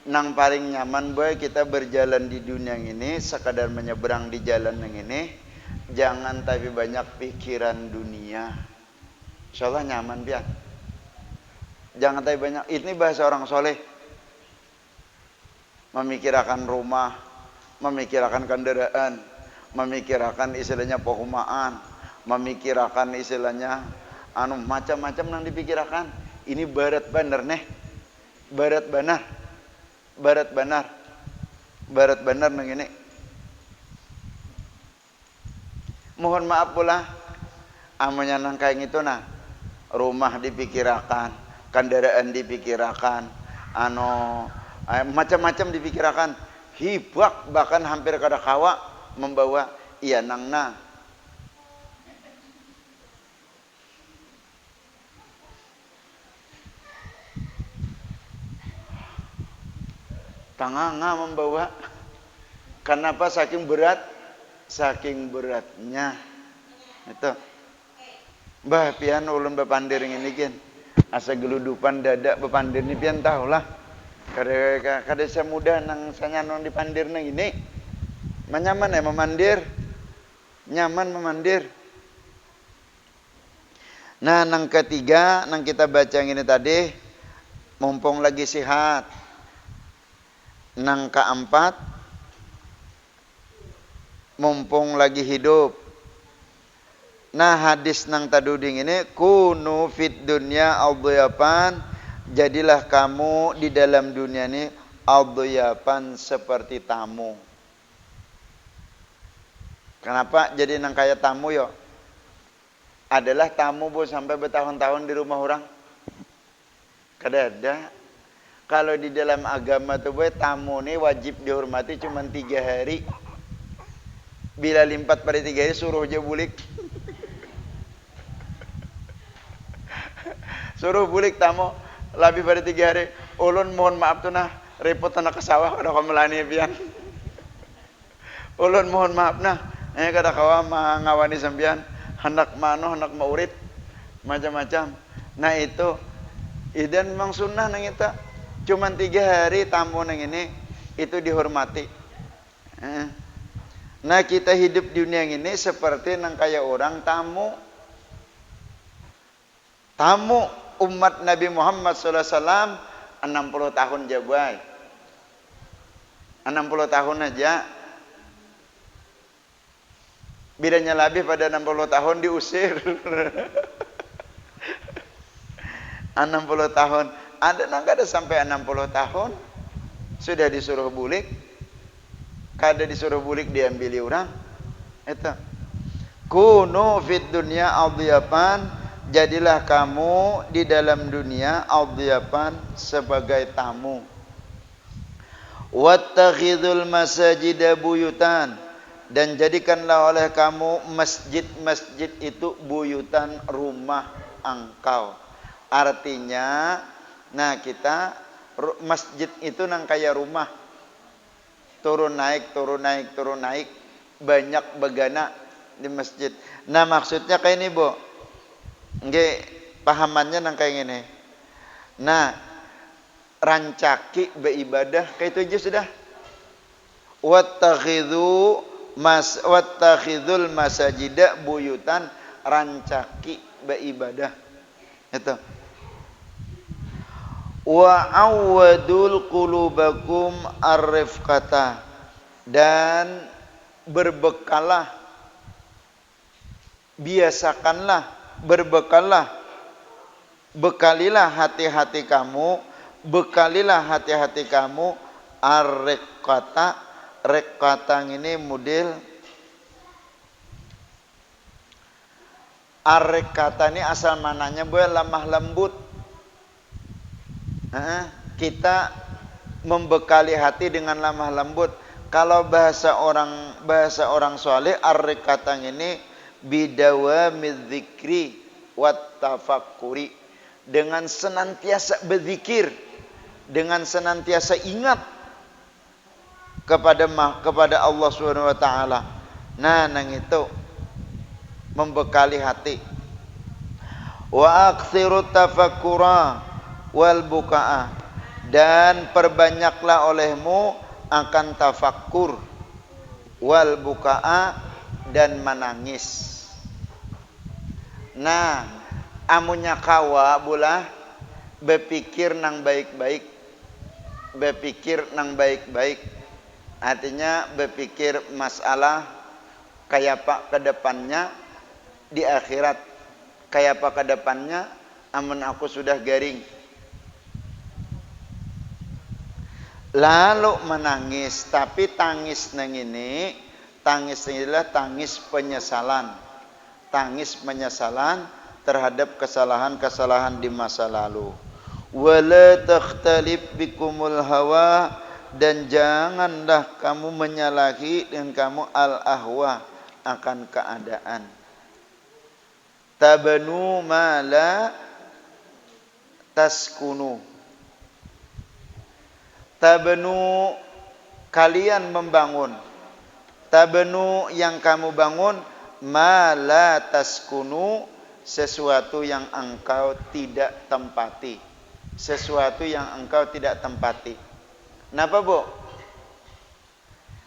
Nang paling nyaman boy kita berjalan di dunia ini sekadar menyeberang di jalan yang ini, jangan tapi banyak pikiran dunia. Insyaallah nyaman pian. Jangan tapi banyak. Ini bahasa orang soleh. Memikirkan rumah, memikirkan kendaraan, memikirkan istilahnya perumahan, memikirkan istilahnya macam-macam nang dipikirkan. Ini barat benar neh. Barat benar nang ini. Mohon maaf pula amanya nang kayak gitu nah. Rumah dipikirkan, kendaraan dipikirkan, macam-macam dipikirkan. Hibak bahkan hampir kada kawa membawa iya nangna. Tanganga membawa. Kenapa saking berat? Saking beratnya. Itu. Mbah pian ulun bepandir ngene kan. Asa geludupan dadak bepandir ni pian tahulah. Kada saya mudah nang sanya nang dipandir nang ini. Nyaman memandir. Nyaman memandir. Nah, nang ketiga nang kita baca ini tadi mumpung lagi sehat. Nang keempat mumpung lagi hidup. Nah, hadis nang taduding ini kunu fid dunya adyapan, jadilah kamu di dalam dunia ini adyapan seperti tamu. Kenapa jadi nang kayak tamu yo? Adalah tamu bu sampai bertahun-tahun di rumah orang. Kada ada. Kalau di dalam agama tuh boy tamu nih wajib dihormati cuma 3 hari. Bila limpat pada 3 hari suruh aja bulik. Suruh bulik tamu lebih pada 3 hari. Ulun mohon maaf tuh nah repot anak ke sawah kada kamelani pian. Ulun mohon maaf nah kada kawa mangawani sampean hendak hendak maurid macam-macam. Nah itu idan memang sunnah nang itu. Cuman 3 hari tamu nang ini itu dihormati. Nah kita hidup di dunia ini seperti nang kayak orang tamu. Tamu umat Nabi Muhammad SAW 60 tahun jabai. 60 tahun aja. Bedanya lebih pada 60 tahun diusir. 60 tahun. Ada nang kada sampai 60 tahun sudah disuruh bulik. Kada disuruh bulik diambili orang. Itu. Kunu fid dunya adyapan, jadilah kamu di dalam dunia adyapan sebagai tamu. Wattakhidul masajida buyutan, dan jadikanlah oleh kamu masjid-masjid itu buyutan, rumah engkau. Artinya nah kita masjid itu nang kayak rumah. Turun naik banyak begana di masjid. Nah maksudnya kayak ini bu. Nggih pahamannya nang kayak gini. Nah rancaki beribadah kayak itu aja sudah. Wattakhidul masajida buyutan, rancaki beribadah. Itu. Wa awwadul qulubakum arifqata, dan berbekallah, biasakanlah, berbekalah, bekalilah hati-hati kamu, bekalilah hati-hati kamu arifqata. Riqata ini model arifqata ini asal mananya boleh lemah lembut. Kita membekali hati dengan lemah lembut. Kalau bahasa orang soleh, ar-rikatang ini bidawamidz dzikri wat tafakkuri, dengan senantiasa berzikir, dengan senantiasa ingat kepada Allah Subhanahu wa taala. Nah, nang itu membekali hati. Wa aktsirut tafakkura wal bukaa, dan perbanyaklah olehmu akan tafakkur, wal bukaa, dan menangis. Nah, amunnya kawa bulah berpikir nang baik-baik, berpikir nang baik-baik, artinya berpikir masalah kayak apa ke depannya di akhirat, kayak apa ke depannya amun aku sudah garing. Lalu menangis, tapi tangis nang ini, tangis inilah tangis penyesalan. Tangis penyesalan terhadap kesalahan-kesalahan di masa lalu. Wala takhtalif bikumul hawa, dan janganlah kamu menyalahi dan kamu al-ahwa akan keadaan. Tabanu ma la taskunu. Tabanu, kalian membangun. Tabanu, yang kamu bangun, ma la taskunu, sesuatu yang engkau tidak tempati. Sesuatu yang engkau tidak tempati. Kenapa, Bu?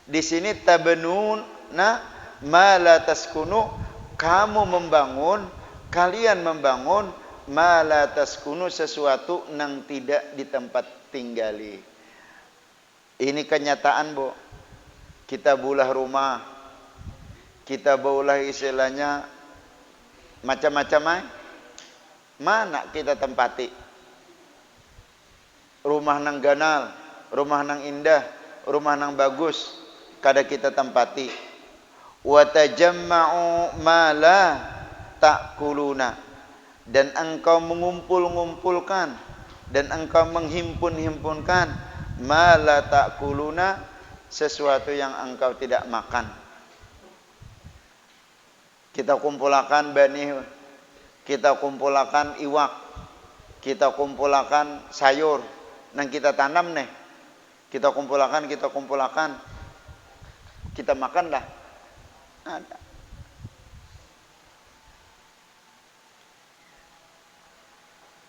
Di sini tabanu na ma la taskunu, kamu membangun, kalian membangun, ma la taskunu, sesuatu yang tidak di tempat tinggali. Ini kenyataan, Bu. Kita bulah rumah, kita baulah istilahnya macam-macam, mana kita tempati? Rumah nang ganal, rumah nang indah, rumah nang bagus, kada kita tempati. Wa tajamma'u ma la ta'kuluna, dan engkau mengumpul-ngumpulkan dan engkau menghimpun-himpunkan ma la ta'kuluna, sesuatu yang engkau tidak makan. Kita kumpulkan benih, kita kumpulkan iwak, kita kumpulkan sayur, nang kita tanam nih, kita kumpulkan, kita makan dah. Ada.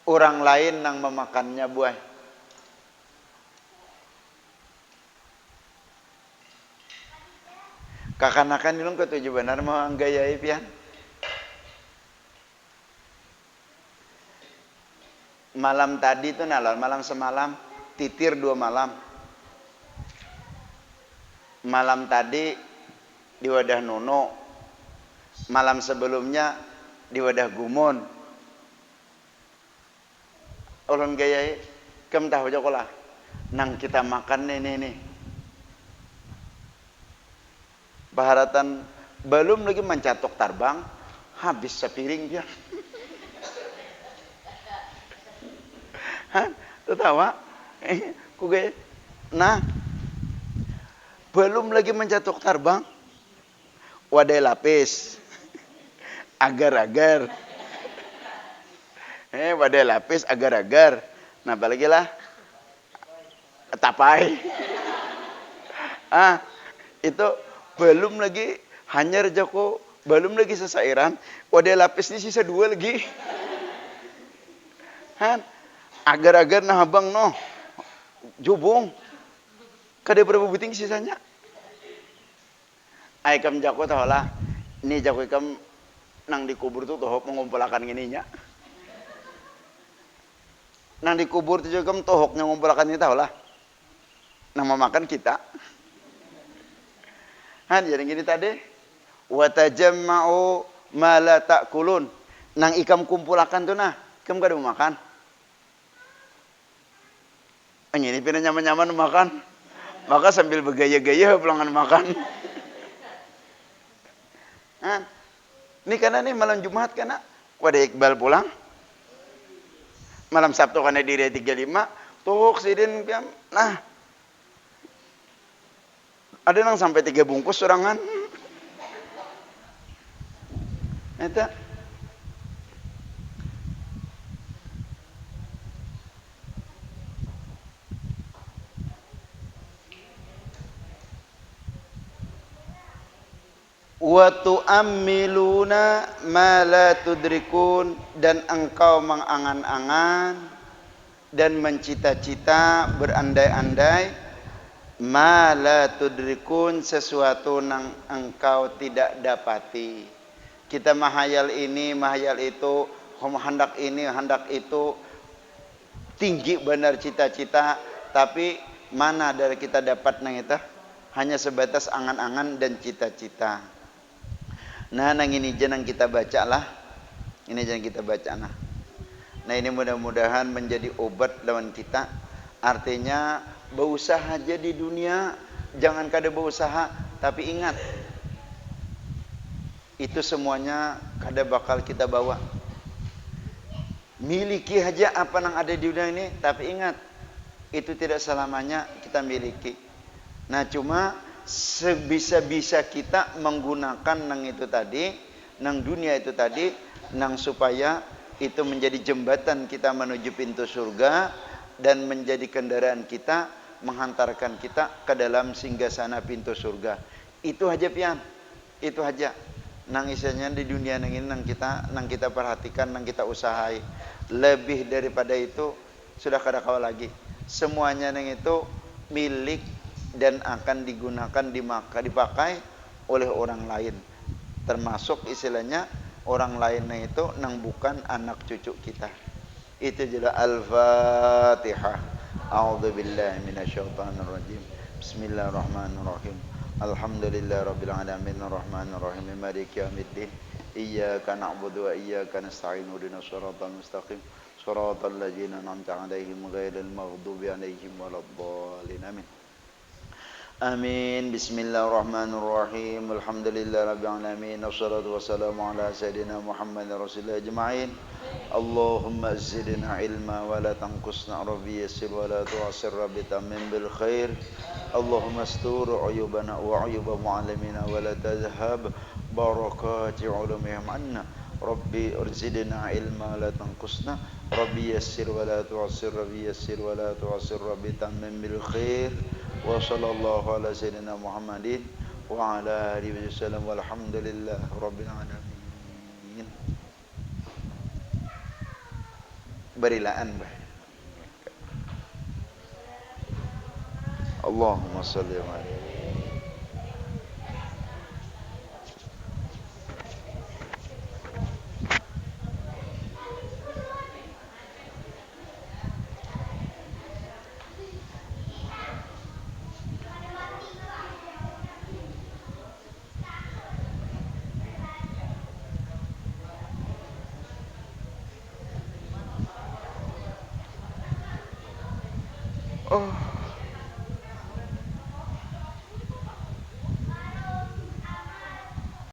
Orang lain nang memakannya buah. Kakanakan ilung ketujuh benar mau anggayai pian. Malam tadi itu nalon, malam semalam, titir 2 malam. Malam tadi di wadah Nono, malam sebelumnya di wadah Gumon. Ulun gayai, kem tahu jokolah, nang kita makan nih. Baharatan belum lagi mencatok tarbang, habis sepiring dia. Hah? Tertawa? Kuge. Nah, belum lagi mencatok tarbang, wadai lapis, agar-agar. Wadai lapis, agar-agar. Nah, apalagi lah, tapai. Itu belum lagi hanyar Joko, belum lagi sesairan, wadai lapis ini sisa 2 lagi. Agar-agar nah abang no, jubung, kada berapa buting sisanya. Ay kam Jako tahu lah, ini Jako kam nang dikubur tuh tohok mengumpulkan gininya. Nang dikubur tuh kam tohoknya mengumpulkan ini tahu lah, nang memakan kita. Jadi gini tadi, watajamma'u ma la ta'kulun, nang ikam kumpulakan tuh nah, ikam kada mau makan. Ini pina nyaman-nyaman makan, maka sambil bergaya-gaya pulangan makan. Ini karena nih malam Jumat karena wadah Iqbal pulang, malam Sabtu karena diri 35, tuh sidin piam, nah ada nang sampai 3 bungkus sorangan. Eta. wa tu'ammiluna ma la tudrikun, dan engkau mengangan-angan dan mencita-cita, berandai-andai, ma la tudrikun, sesuatu yang engkau tidak dapati. Kita mahayal ini, mahayal itu, hendak ini, hendak itu, tinggi benar cita-cita, tapi mana dari kita dapat nang itu? Hanya sebatas angan-angan dan cita-cita. Nah, nang ini jangan kita bacalah. Ini jangan kita baca nah. Nah, ini mudah-mudahan menjadi obat lawan kita. Artinya berusaha aja di dunia, jangan kada berusaha, tapi ingat itu semuanya kada bakal kita bawa. Miliki aja apa yang ada di dunia ini, tapi ingat itu tidak selamanya kita miliki. Nah, cuma sebisa-bisa kita menggunakan nang itu tadi, nang dunia itu tadi, nang supaya itu menjadi jembatan kita menuju pintu surga dan menjadi kendaraan kita menghantarkan kita ke dalam singgasana pintu surga. Itu aja pian. Itu aja. Nang isinya di dunia nang ini nang kita perhatikan, nang kita usahai. Lebih daripada itu sudah kada kawa lagi. Semuanya nang itu milik dan akan digunakan dipakai oleh orang lain. Termasuk istilahnya orang lainnya itu nang bukan anak cucu kita. Itu jelas. Al-Fatihah. A'udzu billahi minasyaitonir rajim. Bismillahirrahmanirrahim. Alhamdulillahirabbil alamin arrahmanir rahim maliki yaumiddin. Iyyaka na'budu wa iyyaka nasta'in ihdinas siratal mustaqim. Shiratal ladzina an'amta 'alaihim ghairil maghdubi 'alaihim waladdallin. Amin. Amin. Bismillahirrahmanirrahim. Alhamdulillahirabbil alamin. Wassalatu wassalamu ala sayidina Muhammadin rasulillah ajma'in. Allahumma zidna ilma wa la tanqusna, rabbi yassir wa la tu'assir, rabbi tamim bil khair. Allahumma astur uyubana wa uyuba mu'allimina wa la tazhab barakati ulumihim anna. Rabbi zidna ilma wa la tanqusna, rabbi yassir wa la tu'assir, rabbi yassir wa la tu'assir, rabbi tamim bil khair. Wa sallallahu ala sayyidina Muhammadin wa ala alihi wasallam walhamdulillahi rabbil alamin. Berilaan bah. Allahumma salli wa sallim. Oh.